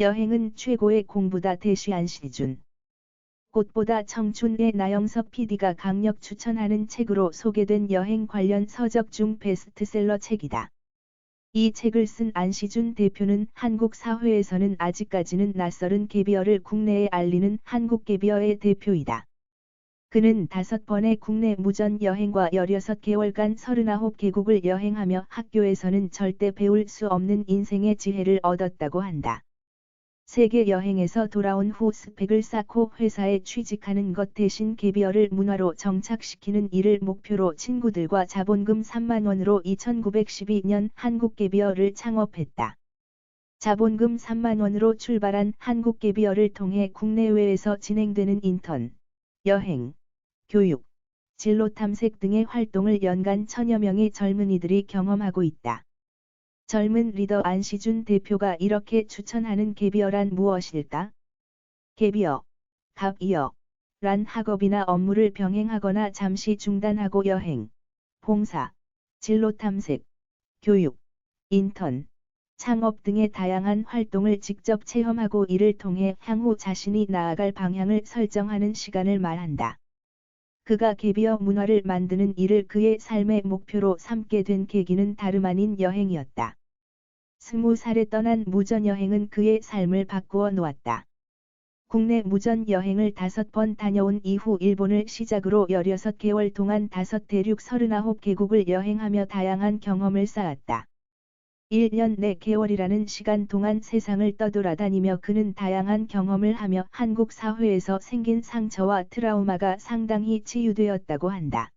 여행은 최고의 공부다. 대시 안시준. 꽃보다 청춘의 나영석 PD가 강력 추천하는 책으로 소개된 여행 관련 서적 중 베스트셀러 책이다. 이 책을 쓴 안시준 대표는 한국 사회에서는 아직까지는 낯설은 캐비어를 국내에 알리는 한국 캐비어의 대표이다. 그는 5번의 국내 무전 여행과 16개월간 39개국을 여행하며 학교에서는 절대 배울 수 없는 인생의 지혜를 얻었다고 한다. 세계 여행에서 돌아온 후 스펙을 쌓고 회사에 취직하는 것 대신 캐비어를 문화로 정착시키는 일을 목표로 친구들과 자본금 3만 원으로 1912년 한국 캐비어를 창업했다. 자본금 3만 원으로 출발한 한국 캐비어를 통해 국내외에서 진행되는 인턴, 여행, 교육, 진로 탐색 등의 활동을 연간 1000여 명의 젊은이들이 경험하고 있다. 젊은 리더 안시준 대표가 이렇게 추천하는 캐비어란 무엇일까? 캐비어, 갑이어, 란 학업이나 업무를 병행하거나 잠시 중단하고 여행, 봉사, 진로 탐색, 교육, 인턴, 창업 등의 다양한 활동을 직접 체험하고 이를 통해 향후 자신이 나아갈 방향을 설정하는 시간을 말한다. 그가 캐비어 문화를 만드는 일을 그의 삶의 목표로 삼게 된 계기는 다름 아닌 여행이었다. 20살에 떠난 무전여행은 그의 삶을 바꾸어 놓았다. 국내 무전여행을 5번 다녀온 이후 일본을 시작으로 16개월 동안 5대륙 39개국을 여행하며 다양한 경험을 쌓았다. 1년 4개월이라는 시간 동안 세상을 떠돌아다니며 그는 다양한 경험을 하며 한국 사회에서 생긴 상처와 트라우마가 상당히 치유되었다고 한다.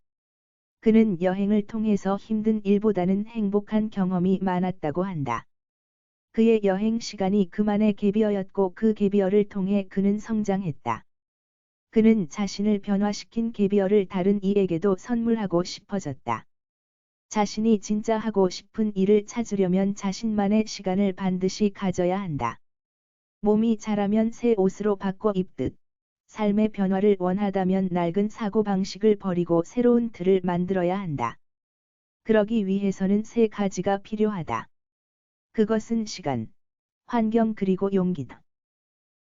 그는 여행을 통해서 힘든 일보다는 행복한 경험이 많았다고 한다. 그의 여행 시간이 그만의 캐비어였고 그 캐비어를 통해 그는 성장했다. 그는 자신을 변화시킨 캐비어를 다른 이에게도 선물하고 싶어졌다. 자신이 진짜 하고 싶은 일을 찾으려면 자신만의 시간을 반드시 가져야 한다. 몸이 자라면 새 옷으로 바꿔 입듯, 삶의 변화를 원하다면 낡은 사고방식을 버리고 새로운 틀을 만들어야 한다. 그러기 위해서는 3가지가 필요하다. 그것은 시간, 환경 그리고 용기다.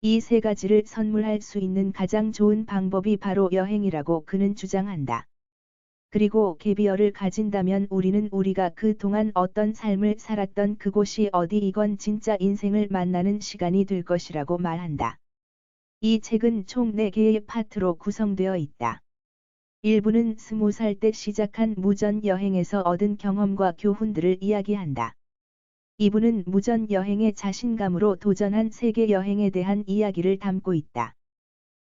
이 3가지를 선물할 수 있는 가장 좋은 방법이 바로 여행이라고 그는 주장한다. 그리고 캐비어를 가진다면 우리는 우리가 그동안 어떤 삶을 살았던 그곳이 어디이건 진짜 인생을 만나는 시간이 될 것이라고 말한다. 이 책은 총 4개의 파트로 구성되어 있다. 1부는 20살 때 시작한 무전 여행에서 얻은 경험과 교훈들을 이야기한다. 2부는 무전 여행의 자신감으로 도전한 세계 여행에 대한 이야기를 담고 있다.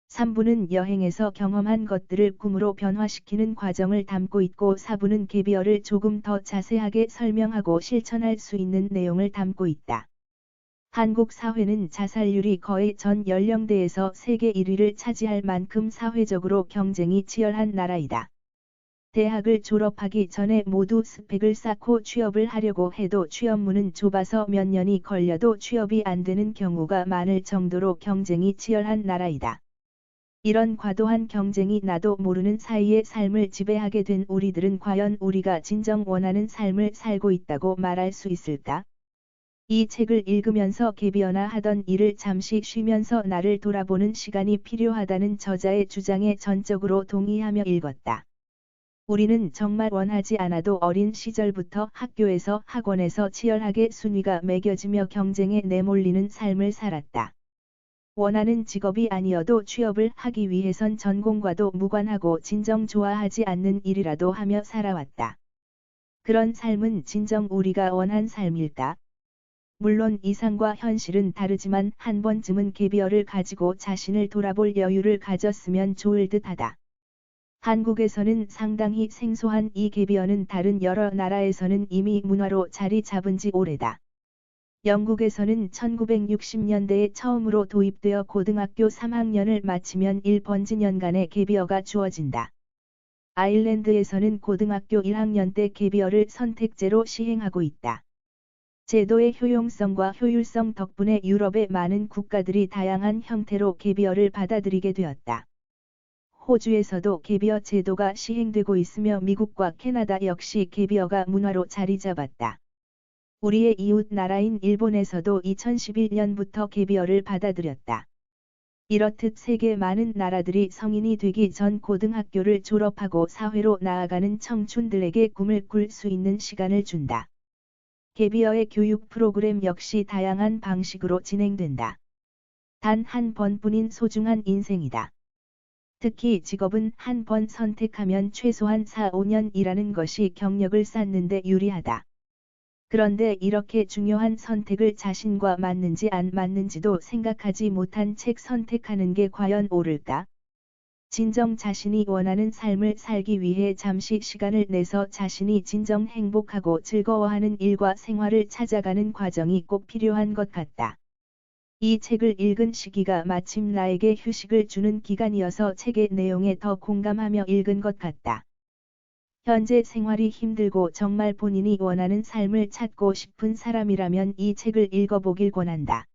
3부는 여행에서 경험한 것들을 꿈으로 변화시키는 과정을 담고 있고 4부는 캐비어를 조금 더 자세하게 설명하고 실천할 수 있는 내용을 담고 있다. 한국 사회는 자살률이 거의 전 연령대에서 세계 1위를 차지할 만큼 사회적으로 경쟁이 치열한 나라이다. 대학을 졸업하기 전에 모두 스펙을 쌓고 취업을 하려고 해도 취업문은 좁아서 몇 년이 걸려도 취업이 안 되는 경우가 많을 정도로 경쟁이 치열한 나라이다. 이런 과도한 경쟁이 나도 모르는 사이에 삶을 지배하게 된 우리들은 과연 우리가 진정 원하는 삶을 살고 있다고 말할 수 있을까? 이 책을 읽으면서 캐비어나 하던 일을 잠시 쉬면서 나를 돌아보는 시간이 필요하다는 저자의 주장에 전적으로 동의하며 읽었다. 우리는 정말 원하지 않아도 어린 시절부터 학교에서 학원에서 치열하게 순위가 매겨지며 경쟁에 내몰리는 삶을 살았다. 원하는 직업이 아니어도 취업을 하기 위해선 전공과도 무관하고 진정 좋아하지 않는 일이라도 하며 살아왔다. 그런 삶은 진정 우리가 원한 삶일까? 물론 이상과 현실은 다르지만 한 번쯤은 캐비어를 가지고 자신을 돌아볼 여유를 가졌으면 좋을 듯하다. 한국에서는 상당히 생소한 이 캐비어는 다른 여러 나라에서는 이미 문화로 자리 잡은 지 오래다. 영국에서는 1960년대에 처음으로 도입되어 고등학교 3학년을 마치면 1번지년간의 캐비어가 주어진다. 아일랜드에서는 고등학교 1학년 때 캐비어를 선택제로 시행하고 있다. 제도의 효용성과 효율성 덕분에 유럽의 많은 국가들이 다양한 형태로 캐비어를 받아들이게 되었다. 호주에서도 캐비어 제도가 시행되고 있으며 미국과 캐나다 역시 캐비어가 문화로 자리 잡았다. 우리의 이웃 나라인 일본에서도 2011년부터 개비어를 받아들였다. 이렇듯 세계 많은 나라들이 성인이 되기 전 고등학교를 졸업하고 사회로 나아가는 청춘들에게 꿈을 꿀 수 있는 시간을 준다. 개비어의 교육 프로그램 역시 다양한 방식으로 진행된다. 단 한 번뿐인 소중한 인생이다. 특히 직업은 한 번 선택하면 최소한 4~5년 일하는 것이 경력을 쌓는 데 유리하다. 그런데 이렇게 중요한 선택을 자신과 맞는지 안 맞는지도 생각하지 못한 채 선택하는 게 과연 옳을까? 진정 자신이 원하는 삶을 살기 위해 잠시 시간을 내서 자신이 진정 행복하고 즐거워하는 일과 생활을 찾아가는 과정이 꼭 필요한 것 같다. 이 책을 읽은 시기가 마침 나에게 휴식을 주는 기간이어서 책의 내용에 더 공감하며 읽은 것 같다. 현재 생활이 힘들고 정말 본인이 원하는 삶을 찾고 싶은 사람이라면 이 책을 읽어보길 권한다.